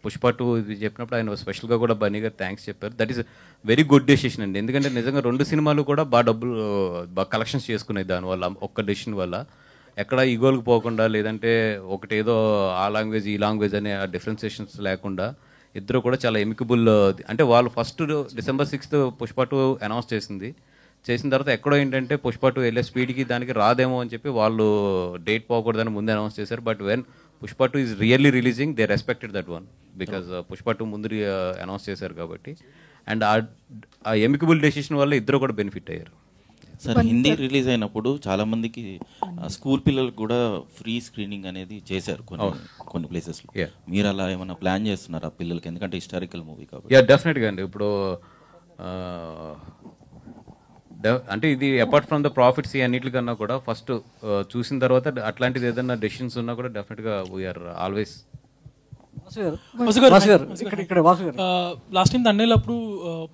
పుష్ప 2 ఇది చెప్పినప్పుడు ఆయన స్పెషల్గా కూడా బన్నీ గారు థ్యాంక్స్ చెప్పారు. That is very good decision అండి. ఎందుకంటే నిజంగా 2 సినిమాలు కూడా బాగా కలెక్షన్స్ చేసుకునేది దానివల్ల, ఒక్క డెసిషన్ వల్ల. ఎక్కడ ఈగోలకు పోకుండా, లేదంటే ఒకటేదో ఆ లాంగ్వేజ్ ఈ లాంగ్వేజ్ అనే ఆ డిఫరెన్సియేషన్స్ లేకుండా ఇద్దరు కూడా చాలా ఎమికబుల్. అంటే వాళ్ళు first December 6th Pushpa 2 announce చేసిన తర్వాత ఎక్కడో ఏంటంటే పుష్ప 2 వెళ్ళే స్పీడ్కి దానికి రాదేమో అని చెప్పి వాళ్ళు డేట్ పోకూడదని ముందే అనౌన్స్ చేశారు. But when Pushpa 2 is really releasing, they respected that one because Pushpa 2 ముందు అనౌన్స్ చేశారు కాబట్టి. అండ్ ఆ ఎమికబుల్ డెసిషన్ వల్ల ఇద్దరు కూడా బెనిఫిట్ అయ్యారు. సార్, హిందీ రిలీజ్ అయినప్పుడు చాలా మందికి స్కూల్ పిల్లలకు కూడా ఫ్రీ స్క్రీనింగ్ అనేది చేశారు కొన్ని ప్లేసెస్లో. మీరు అలా ఏమైనా ప్లాన్ చేస్తున్నారా పిల్లలకి? ఎందుకంటే హిస్టారికల్ మూవీ కాబట్టి. డెఫినెట్గా అండి. ఇప్పుడు అంటే ఇది అపార్ట్ ఫ్రమ్ ద ప్రాఫిట్స్ అన్నిటికన్నా కూడా ఫస్ట్ చూసిన తర్వాత అట్లాంటిది ఏదైనా డెసిషన్స్ ఉన్నా కూడా డెఫినెట్గా వీఆర్ ఆల్వేస్. లాస్ట్ టైం తండేలప్పుడు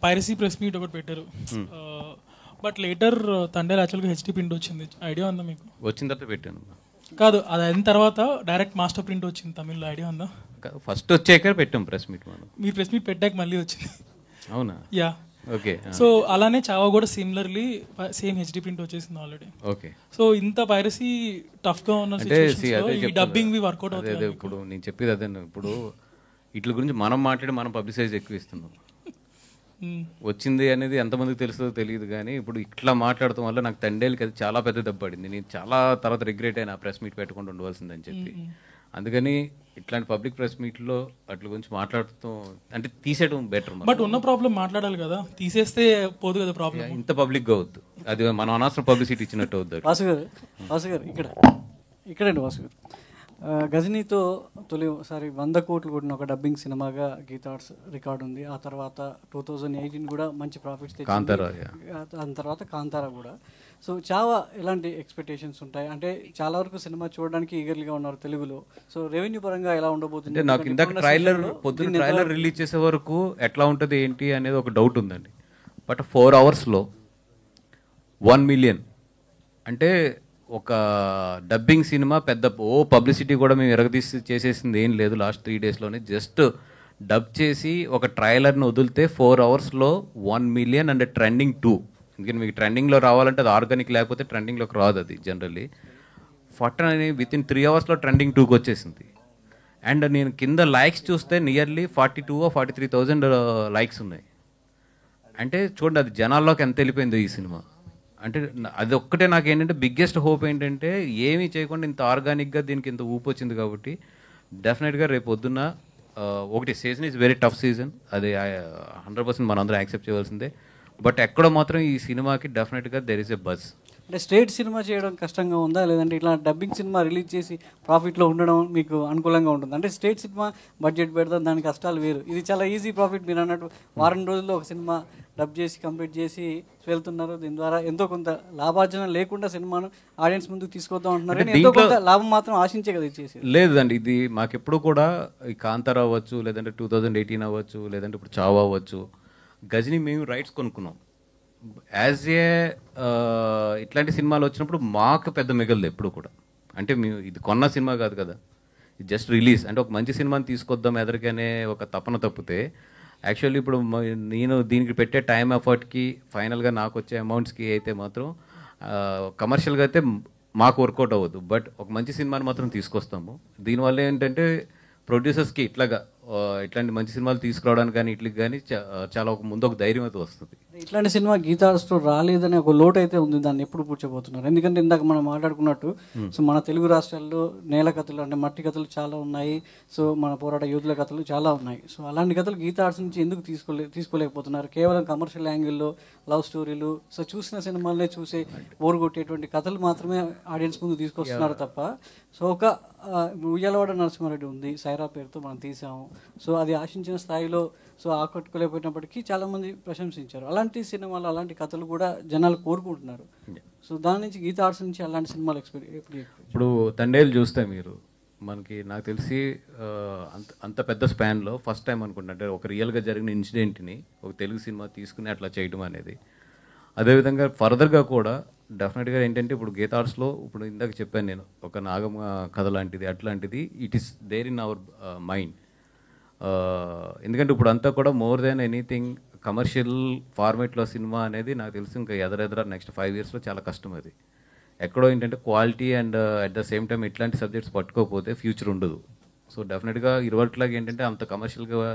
పైరసీ ప్రెస్ మీట్ ఒకటి పెట్టారు. బట్ లేటర్ తండేల్ యాక్చువల్గా హెచ్డి ప్రింట్ వచ్చింది. ఐడియా ఉందా మీకు? వచ్చిన తర్వాత పెట్టాను కాదు, అది అయిన తర్వాత డైరెక్ట్ మాస్టర్ ప్రింట్ వచ్చింది తమిళ్లో. ఐడియా ఉందా? ఫస్ట్ వచ్చాక పెట్టాం ప్రెస్ మీట్. మీరు ప్రెస్ మీట్ పెట్టాక మళ్ళీ వచ్చింది. అవునా? యా. ఓకే. సో అలానే చావా కూడా సిమిలర్లీ సేమ్ హెచ్డి ప్రింట్ వచ్చేసింది ఆల్రెడీ. ఓకే. సో ఇంత పైరసీ టఫ్ గా ఉన్న సిచువేషన్స్లో ఈ డబ్బింగ్ వి వర్కౌట్ అవుతుంది. ఇప్పుడు నేను చెప్పేది అదే. ఇప్పుడు వీటి గురించి మనం మాట్లాడి మనం పబ్లిసైజ్ ఎక్కువ ఇస్తున్నాం. వచ్చింది అనేది ఎంతమందికి తెలుస్తుందో తెలియదు, కానీ ఇప్పుడు ఇట్లా మాట్లాడటం వల్ల నాకు తండేలకి అది చాలా పెద్ద దెబ్బ పడింది. నేను చాలా తర్వాత రిగ్రెట్ అయినా ప్రెస్ మీట్ పెట్టకుండా ఉండవలసిందని చెప్పి. అందుకని ఇట్లాంటి పబ్లిక్ ప్రెస్ మీట్లో అట్ల గురించి మాట్లాడుతూ అంటే తీసేయడం బెటర్. బట్ ఉన్న ప్రాబ్లం మాట్లాడాలి కదా, తీసేస్తే పోదు కదా ప్రాబ్లం. ఇంత పబ్లిక్గా అవుద్దు, అది మనం అనవసరం పబ్లిసిటీ ఇచ్చినట్టు అవుద్దు. వాసు గారు ఇక్కడండి వాసు గారు, గజనీతో తొలిసారి 100 కోట్లు కొట్టిన ఒక డబ్బింగ్ సినిమాగా గీతార్ట్స్ రికార్డు ఉంది. ఆ తర్వాత 2018 కూడా మంచి ప్రాఫిట్స్ తెచ్చింది. దాని తర్వాత కాంతారా కూడా. సో చావా ఎలాంటి ఎక్స్పెక్టేషన్స్ ఉంటాయి? అంటే చాలా వరకు సినిమా చూడడానికి ఈగర్లీగా ఉన్నారు తెలుగులో. సో రెవెన్యూ పరంగా ఎలా ఉండబోతుంది? అంటే నాకు ఇందాక పొద్దున్న ట్రైలర్ రిలీజ్ చేసే వరకు ఎట్లా ఉంటుంది ఏంటి అనేది ఒక డౌట్ ఉందండి. బట్ 4 అవర్స్లో 1 మిలియన్ అంటే ఒక డబ్బింగ్ సినిమా పెద్ద పబ్లిసిటీ కూడా మేము ఎరగదీసి చేసేసింది ఏం లేదు. లాస్ట్ 3 డేస్లోనే జస్ట్ డబ్ చేసి ఒక ట్రైలర్ని వదిలితే 4 అవర్స్లో 1 మిలియన్ అండ్ ట్రెండింగ్ 2. ఎందుకంటే మీకు ట్రెండింగ్లో రావాలంటే అది ఆర్గానిక్, లేకపోతే ట్రెండింగ్లోకి రాదు అది జనరల్లీ. ఫట్ అని వితిన్ 3 అవర్స్లో ట్రెండింగ్ 2కి వచ్చేసింది. అండ్ నేను కింద లైక్స్ చూస్తే నియర్లీ 42 or 43,000 లైక్స్ ఉన్నాయి. అంటే చూడండి అది జనాల్లోకి ఎంత వెళ్ళిపోయిందో ఈ సినిమా. అంటే అది ఒక్కటే నాకు ఏంటంటే బిగ్గెస్ట్ హోప్ ఏంటంటే ఏమీ చేయకుండా ఇంత ఆర్గానిక్గా దీనికి ఇంత ఊపు వచ్చింది కాబట్టి డెఫినెట్గా రేపు పొద్దున్న ఒకటి season is very tough season, అది 100% మనందరం యాక్సెప్ట్ చేయవలసిందే. బట్ ఎక్కడో మాత్రం ఈ సినిమాకి డెఫినెట్గా దెర్ ఈస్ ఎ బజ్. అంటే స్ట్రేట్ సినిమా చేయడం కష్టంగా ఉందా, లేదంటే ఇట్లా డబ్బింగ్ సినిమా రిలీజ్ చేసి ప్రాఫిట్లో ఉండడం మీకు అనుకూలంగా ఉంటుంది? అంటే స్ట్రేట్ సినిమా బడ్జెట్ పెడతాం, దాని కష్టాలు వేరు. ఇది చాలా ఈజీ ప్రాఫిట్. మీరు అన్నట్టు వారం రోజుల్లో ఒక సినిమా డబ్ చేసి కంప్లీట్ చేసి వెళ్తున్నారు. దీని ద్వారా ఎంతో కొంత లాభార్జన లేకుండా సినిమాను ఆడియన్స్ ముందుకు తీసుకొద్దాం అంటున్నారు. ఎంతో కొంత లాభం మాత్రం ఆశించే కదా ఇచ్చేసి. లేదండి, ఇది మాకెప్పుడు కూడా ఈ కాంతారా అవ్వచ్చు, లేదంటే 2018 అవ్వచ్చు, లేదంటే ఇప్పుడు చావా అవ్వచ్చు, గజని మేము రైట్స్ కొనుక్కున్నాం. యాజ్ ఏ ఇట్లాంటి సినిమాలు వచ్చినప్పుడు మాకు పెద్ద మిగలదు ఎప్పుడు కూడా. అంటే మేము ఇది కొన్న సినిమా కాదు కదా, ఇది జస్ట్ రిలీజ్. అంటే ఒక మంచి సినిమాని తీసుకొద్దాం ఎదరికనే ఒక తపన తప్పితే యాక్చువల్లీ ఇప్పుడు నేను దీనికి పెట్టే టైం ఎఫర్ట్కి ఫైనల్గా నాకు వచ్చే అమౌంట్స్కి అయితే మాత్రం కమర్షియల్గా అయితే మాకు వర్కౌట్ అవ్వదు. బట్ ఒక మంచి సినిమాని మాత్రం తీసుకొస్తాము. దీనివల్ల ఏంటంటే ప్రొడ్యూసర్స్కి ఇట్లాంటి మంచి సినిమాలు తీసుకురావడానికి కానీ ఇట్లకి కానీ చాలా ముందు ఒక ధైర్యం అయితే వస్తుంది. ఇట్లాంటి సినిమా గీతార్స్తో రాలేదనే ఒక లోటు అయితే ఉంది. దాన్ని ఎప్పుడు పూడ్చబోతున్నారు? ఎందుకంటే ఇందాక మనం మాట్లాడుకున్నట్టు సో మన తెలుగు రాష్ట్రాల్లో నేల కథలు అంటే మట్టి కథలు చాలా ఉన్నాయి. సో మన పోరాట యోధుల కథలు చాలా ఉన్నాయి. సో అలాంటి కథలు గీతార్ట్స్ నుంచి ఎందుకు తీసుకోలేకపోతున్నారు? కేవలం కమర్షియల్ యాంగిల్లో లవ్ స్టోరీలు, సో చూసిన సినిమాలనే చూసే బోర్ కొట్టేటువంటి కథలు మాత్రమే ఆడియన్స్ ముందు తీసుకొస్తున్నారు తప్ప సో ఒక ఉయ్యాలవాడ నరసింహారెడ్డి ఉంది, సైరా పేరుతో మనం తీసాము. సో అది ఆశించిన స్థాయిలో సో ఆకట్టుకోలేకపోయినప్పటికీ చాలామంది ప్రశంసించారు. అలాంటి సినిమాలు అలాంటి కథలు కూడా జనాలు కోరుకుంటున్నారు. సో దాని నుంచి గీతా ఆర్ట్స్ నుంచి అలాంటి సినిమాలు ఇప్పుడు తండేలు చూస్తే మీరు మనకి నాకు తెలిసి అంత పెద్ద స్పాన్లో ఫస్ట్ టైం అనుకుంటా, అంటే ఒక రియల్గా జరిగిన ఇన్సిడెంట్ని ఒక తెలుగు సినిమా తీసుకుని అట్లా చేయడం అనేది. అదేవిధంగా ఫర్దర్గా కూడా డెఫినెట్గా ఏంటంటే ఇప్పుడు గీతా ఆర్ట్స్లో ఇప్పుడు ఇందాక చెప్పాను నేను, ఒక నాగమ్మ కథ లాంటిది అట్లాంటిది it is there in our mind. ఎందుకంటే ఇప్పుడు అంతా కూడా మోర్ దాన్ ఎనీథింగ్ కమర్షియల్ ఫార్మేట్లో సినిమా అనేది నాకు తెలిసి ఇంకా ఎదరెదర నెక్స్ట్ 5 yearsలో చాలా కష్టం. అది ఎక్కడో ఏంటంటే quality and at the same time ఇట్లాంటి సబ్జెక్ట్స్ పట్టుకోకపోతే ఫ్యూచర్ ఉండదు. సో డెఫినెట్గా ఇరువట్లాగా ఏంటంటే అంత కమర్షియల్గా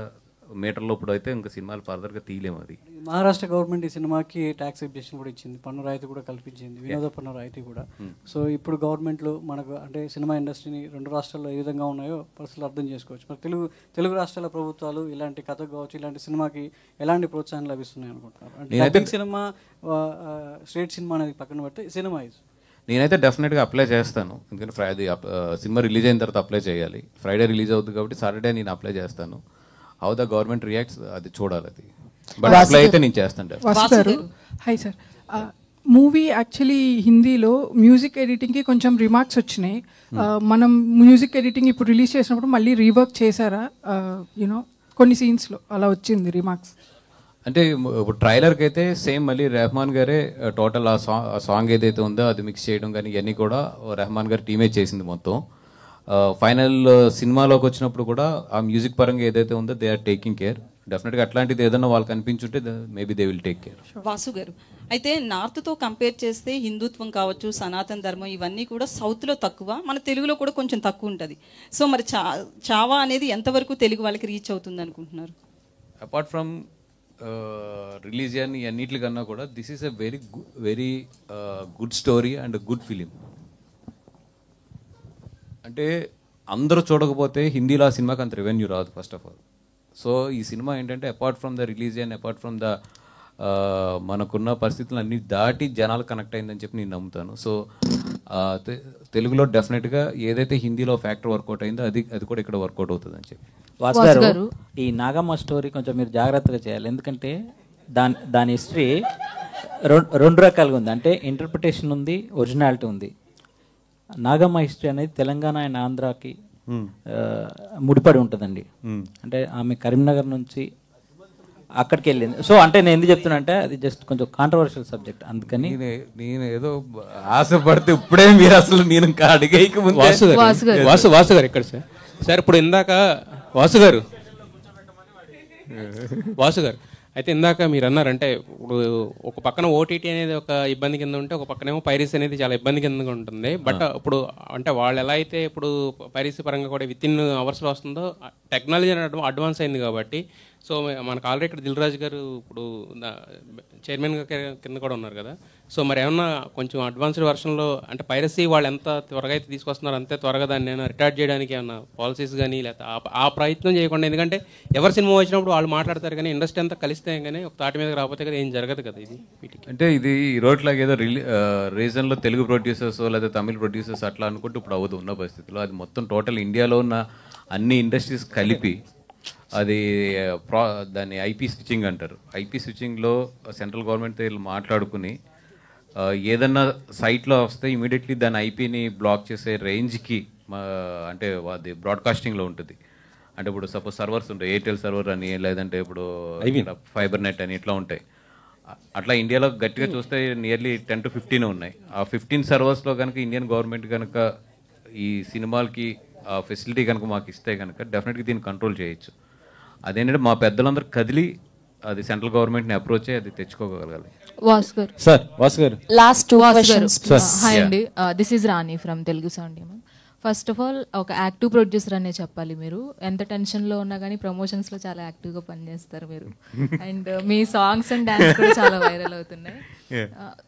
మీటర్లో ఇప్పుడు అయితే ఇంకా సినిమాలు ఫర్దర్గా తీయలేము. అది మహారాష్ట్ర గవర్నమెంట్ ఈ సినిమాకి ట్యాక్స్ ఎగ్జెప్షన్ కూడా ఇచ్చింది, పన్ను రాయితీ కూడా కల్పించింది, వినోద పన్ను రాయితీ కూడా. సో ఇప్పుడు గవర్నమెంట్లు మనకు అంటే సినిమా ఇండస్ట్రీని 2 రాష్ట్రాల్లో ఏ విధంగా ఉన్నాయో పరిస్థితులు అర్థం చేసుకోవచ్చు. మరి తెలుగు రాష్ట్రాల ప్రభుత్వాలు ఇలాంటి కథ కావచ్చు, ఇలాంటి సినిమాకి ఎలాంటి ప్రోత్సాహం లభిస్తున్నాయి అనుకుంటున్నారు? అంటే సినిమా స్ట్రేట్ సినిమా అనేది పక్కన పెడితే సినిమా నేనైతే డెఫినెట్గా అప్లై చేస్తాను. ఎందుకంటే ఫ్రైడే సినిమా రిలీజ్ అయిన తర్వాత అప్లై చేయాలి. ఫ్రైడే రిలీజ్ అవుతుంది కాబట్టి సాటర్డే నేను అప్లై చేస్తాను. హౌ ద గవర్నమెంట్ రియాక్ట్స్ అది చూడాలి. అది బట్ అప్లై అయితే నేను చేస్తాను. హాయ్ సార్, మూవీ యాక్చువల్లీ హిందీలో మ్యూజిక్ ఎడిటింగ్కి కొంచెం రిమార్క్స్ వచ్చినాయి. మనం మ్యూజిక్ ఎడిటింగ్ ఇప్పుడు రిలీజ్ చేసినప్పుడు మళ్ళీ రీవర్క్ చేశారా? యూనో కొన్ని సీన్స్లో అలా వచ్చింది రిమార్క్స్. అంటే ఇప్పుడు ట్రైలర్కి అయితే సేమ్ మళ్ళీ రెహమాన్ గారే టోటల్ ఆ సాంగ్ ఏదైతే ఉందో అది మిక్స్ చేయడం కానీ ఇవన్నీ కూడా రెహమాన్ గారు టీమే చేసింది మొత్తం. ఫైనల్ సినిమాలోకి వచ్చినప్పుడు కూడా ఆ మ్యూజిక్ పరంగా ఏదైతే ఉందో దే ఆర్ టేకింగ్ కేర్. డెఫినెట్గా అట్లాంటిది ఏదైనా వాళ్ళకి అనిపించుంటే maybe they will take care. Vasu గారు, అయితే నార్త్తో కంపేర్ చేస్తే హిందుత్వం కావచ్చు, సనాతన ధర్మం ఇవన్నీ కూడా సౌత్లో తక్కువ, మన తెలుగులో కూడా కొంచెం తక్కువ ఉంటుంది. సో మరి చావా అనేది ఎంతవరకు తెలుగు వాళ్ళకి రీచ్ అవుతుంది అనుకుంటున్నారు? అపార్ట్ ఫ్రమ్ రిలీజియన్ అన్నిటికన్నా కూడా this is a very good story and good film. అంటే అందరూ చూడకపోతే హిందీలో ఆ సినిమాకి అంత రెవెన్యూ రాదు ఫస్ట్ ఆఫ్ ఆల్. సో ఈ సినిమా ఏంటంటే apart from the religion, apart from the మనకున్న పరిస్థితులు అన్ని దాటి జనాలు కనెక్ట్ అయిందని చెప్పి నేను నమ్ముతాను. సో తెలుగులో డెఫినెట్గా ఏదైతే హిందీలో ఫ్యాక్టర్ వర్కౌట్ అయిందో అది కూడా ఇక్కడ వర్కౌట్ అవుతుంది అని చెప్పి. వాసు గారు, ఈ నాగమ్మ స్టోరీ కొంచెం మీరు జాగ్రత్తగా చేయాలి. ఎందుకంటే దాని హిస్టరీ రెండు రకాలుగా ఉంది. అంటే ఇంటర్ప్రిటేషన్ ఉంది, ఒరిజినాలిటీ ఉంది. నాగమ్మ హిస్టరీ అనేది తెలంగాణ అండ్ ఆంధ్రాకి ముడిపడి ఉంటుందండి. అంటే ఆమె కరీంనగర్ నుంచి అక్కడికి వెళ్ళింది. సో అంటే నేను ఎందుకు చెప్తున్నా అంటే అది జస్ట్ కొంచెం కాంట్రవర్షియల్ సబ్జెక్ట్, అందుకని నేను ఏదో ఆశపడితే ఇప్పుడే మీరు అసలు నేను అడిగేయక ముందు వాసు గారు ఎక్కడ సార్ ఇప్పుడు ఇందాక వాసు గారు అయితే ఇందాక మీరు అన్నారంటే ఇప్పుడు ఒక పక్కన ఓటీటీ అనేది ఒక ఇబ్బంది కింద ఉంటే ఒక పక్కనేమో పైరసీ అనేది చాలా ఇబ్బంది కింద ఉంటుంది. బట్ ఇప్పుడు అంటే వాళ్ళు ఎలా అయితే ఇప్పుడు పైరసీ పరంగా కూడా విత్ ఇన్ అవర్స్లో వస్తుందో టెక్నాలజీ అడ్వాన్స్ అయింది కాబట్టి సో మనకు ఆల్రెడీ ఇక్కడ దిల్ రాజు గారు ఇప్పుడు చైర్మన్ కింద కూడా ఉన్నారు కదా. సో మరి ఏమన్నా కొంచెం అడ్వాన్స్డ్ వర్షన్లో అంటే పైరసీ వాళ్ళు ఎంత త్వరగా అయితే తీసుకొస్తున్నారు అంతే త్వరగా దాన్ని ఏమైనా రిటార్డ్ చేయడానికి ఏమన్నా పాలసీస్ కానీ లేకపోతే ఆ ప్రయత్నం చేయకుండా, ఎందుకంటే ఎవరి సినిమా వచ్చినప్పుడు వాళ్ళు మాట్లాడతారు కానీ ఇండస్ట్రీ అంతా కలిస్తే కానీ ఒక తాటి మీద రాకపోతే కదా ఏం జరగదు కదా. ఇది అంటే ఇది ఈ రోడ్లాగా ఏదో రీజన్లో తెలుగు ప్రొడ్యూసర్స్ లేదా తమిళ ప్రొడ్యూసర్స్ అట్లా అనుకుంటూ ఇప్పుడు అవ్వదు ఉన్న పరిస్థితుల్లో. అది మొత్తం టోటల్ ఇండియాలో ఉన్న అన్ని ఇండస్ట్రీస్ కలిపి అది దాన్ని ఐపీ స్విచ్చింగ్ అంటారు. ఐపీ స్విచ్చింగ్లో సెంట్రల్ గవర్నమెంట్తో వీళ్ళు మాట్లాడుకుని ఏదన్నా సైట్లో వస్తే ఇమీడియట్లీ దాని ఐపీని బ్లాక్ చేసే రేంజ్కి అంటే అది బ్రాడ్కాస్టింగ్లో ఉంటుంది. అంటే ఇప్పుడు సపోజ్ సర్వర్స్ ఉంటాయి, ఎయిర్టెల్ సర్వర్ అని లేదంటే ఇప్పుడు ఫైబర్ నెట్ అని ఇట్లా ఉంటాయి. అట్లా ఇండియాలో గట్టిగా చూస్తే నియర్లీ 10 to 15 ఉన్నాయి. ఆ 15 సర్వర్స్లో కనుక ఇండియన్ గవర్నమెంట్ కనుక ఈ సినిమాలకి ఆ ఫెసిలిటీ కనుక మాకు ఇస్తే కనుక డెఫినెట్గా దీన్ని కంట్రోల్ చేయొచ్చు. అదేంటంటే మా పెద్దలందరూ కదిలి అది సెంట్రల్ గవర్నమెంట్ని అప్రోచ్ అయ్యి అది తెచ్చుకోగలగాలి. వాస్కర్ సార్ వాస్కర్ లాస్ట్ 2 questions. హాయ్ అండి, this is Rani from Telugu sound. First of all ఒక యాక్టివ్ ప్రొడ్యూసర్ అనే చెప్పాలి. మీరు ఎంత టెన్షన్లో ఉన్నా కానీ ప్రమోషన్స్లో చాలా యాక్టివ్గా పనిచేస్తారు మీరు. And me songs and dance కూడా చాలా వైరల్ అవుతున్నాయి.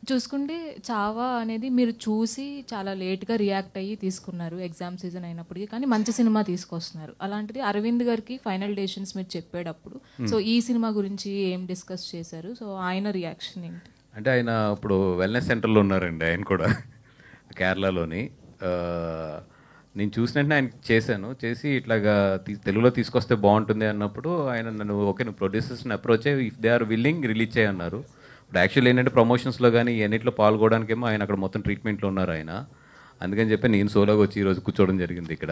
చూసుకుంటే చావా అనేది మీరు చూసి చాలా లేట్గా రియాక్ట్ అయ్యి తీసుకున్నారు ఎగ్జామ్ సీజన్ అయినప్పటికీ, కానీ మంచి సినిమా తీసుకొస్తున్నారు. అలాంటిది అరవింద్ గారికి ఫైనల్ డెసిషన్స్ మీరు చెప్పేటప్పుడు సో ఈ సినిమా గురించి ఏం డిస్కస్ చేశారు? సో ఆయన రియాక్షన్ ఏంటి? అంటే ఆయన ఇప్పుడు వెల్నెస్ సెంటర్లో ఉన్నారండి, ఆయన కూడా కేరళలోని. నేను చూసినట్టు ఆయన చేసి ఇట్లాగా తెలుగులో తీసుకొస్తే బాగుంటుంది అన్నప్పుడు ఆయన నన్ను ఓకే నువ్వు ప్రొడ్యూసర్స్ని అప్రోచ్ అయ్యి if they are willing release చేయన్నారు. ఇప్పుడు యాక్చువల్లీ ఏంటంటే ప్రమోషన్స్లో కానీ ఎన్నిట్లో పాల్గొనడానికేమో ఆయన అక్కడ మొత్తం ట్రీట్మెంట్లో ఉన్నారు ఆయన. అందుకని చెప్పి నేను సోలోగా వచ్చి ఈరోజు కూర్చోవడం జరిగింది ఇక్కడ.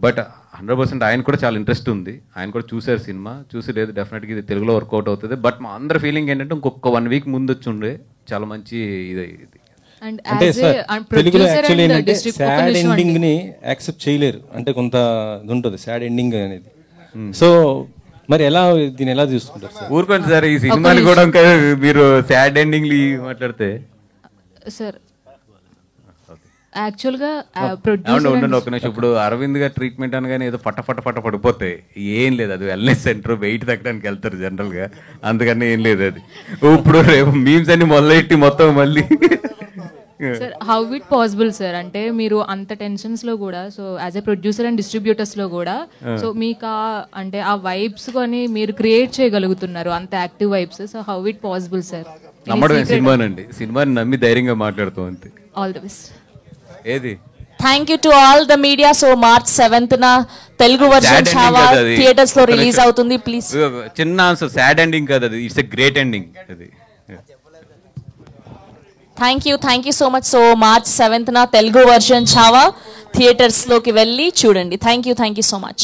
బట్ 100% ఆయన కూడా చాలా ఇంట్రెస్ట్ ఉంది. ఆయన కూడా చూశారు సినిమా, చూసి లేదు డెఫినెట్గా ఇది తెలుగులో వర్కౌట్ అవుతుంది. బట్ మా అందరి ఫీలింగ్ ఏంటంటే ఇంకొక 1 week ముందు వచ్చి ఉండే చాలా మంచి ఇది. అంటే సార్ తెలుగులో యాక్చువల్లీ ఏంటంటే సాడ్ ఎండింగ్ ని యాక్సెప్ట్ చేయలేరు, అంటే కొంత ఇది ఉంటుంది సాడ్ ఎండింగ్ అనేది. సో మరి ఎలా దీన్ని ఎలా చూసుకుంటారు సార్? ఊరుకోండి సార్, ఈ సినిమాని కూడా మీరు సాడ్ ఎండింగ్ మాట్లాడితే సార్ యాక్చువల్గా ఒక నిమిషం. ఇప్పుడు అరవింద్ గారు ట్రీట్మెంట్ అనగానే ఏదో పట్ట పడిపోతాయి, ఏం లేదు. అది వెల్నెస్ సెంటర్ వెయిట్ తగ్గడానికి వెళ్తారు జనరల్గా, అందుకని ఏం లేదు. అది ఇప్పుడు రేపు మీమ్స్ అన్ని మొదలెట్టి మొత్తం మళ్ళీ sir how it possible sir? అంటే మీరు అంత టెన్షన్స్లో కూడా so as a producer and డిస్ట్రిబ్యూటర్స్లో కూడా సో మీకు అంటే ఆ వైబ్స్ కొని మీరు క్రియేట్ చేయగలుగుతున్నారు అంత active vibes. So how it possible sir? నమ్మడం సినిమానండి, సినిమాని నమ్మి ధైర్యంగా మాట్లాడుతాం అంతే. All the best. ఏది thank you to all the media. So March 7th Telugu version Chhaava theatres లో రిలీజ్ అవుతుంది. ప్లీజ్ చిన్న ఆన్సర్, సాడ్ ఎండింగ్ కాదు అది, ఇట్స్ ఎ గ్రేట్ ఎండింగ్ అది. Thank you so much. So March 7th Telugu version Chhaava theatres లోకి వెళ్ళి చూడండి. Thank you so much.